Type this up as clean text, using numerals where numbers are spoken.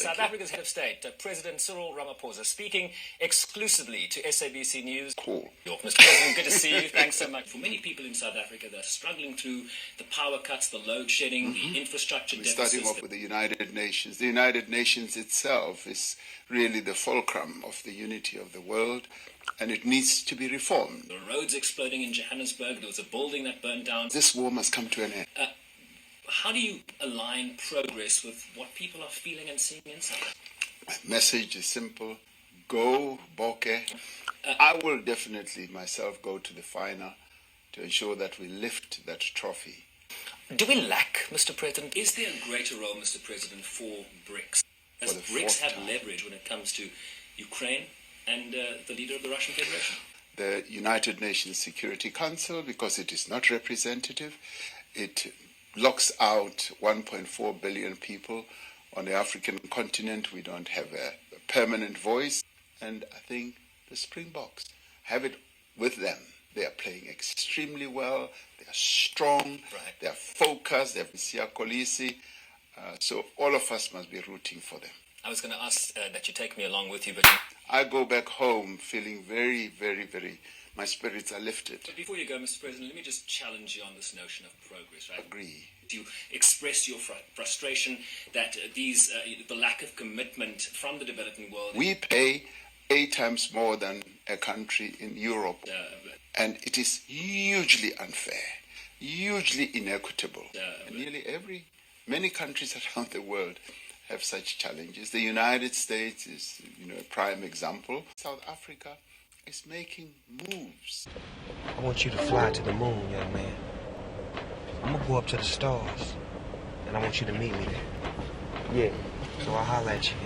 South Africa's head of state, President Cyril Ramaphosa, speaking exclusively to SABC News. Cool. Mr. President, good to see you. Thanks so much. For many people in South Africa, they're struggling through the power cuts, the load shedding, the infrastructure deficits. Starting off with the United Nations. The United Nations itself is really the fulcrum of the unity of the world, and it needs to be reformed. The roads exploding in Johannesburg. There was a building that burned down. This war must come to an end. How do you align progress with what people are feeling and seeing inside? My message is simple. Go, Boke. I will definitely myself go to the final to ensure that we lift that trophy. Do we lack, Mr. President? Is there a greater role, Mr. President, for BRICS? As BRICS have leverage when it comes to Ukraine and the leader of the Russian Federation? The United Nations Security Council, because it is not representative, it locks out 1.4 billion people on the African continent. We don't have a permanent voice. And I think the Springboks have it with them. They are playing extremely well. They are strong. Right. They are focused. They have Siya Kolisi. So all of us must be rooting for them. I was going to ask that you take me along with you, but I go back home feeling very, very, very, my spirits are lifted. But before you go, Mr. President, let me just challenge you on this notion of progress, right? Agree. You express your frustration that the lack of commitment from the developing world. We pay 8 times more than a country in Europe, and it is hugely unfair, hugely inequitable. And many countries around the world have such challenges. The United States is, a prime example. South Africa is making moves. I want you to fly to the moon, young man. I'm gonna go up to the stars, and I want you to meet me there. Yeah. So I'll holler at you.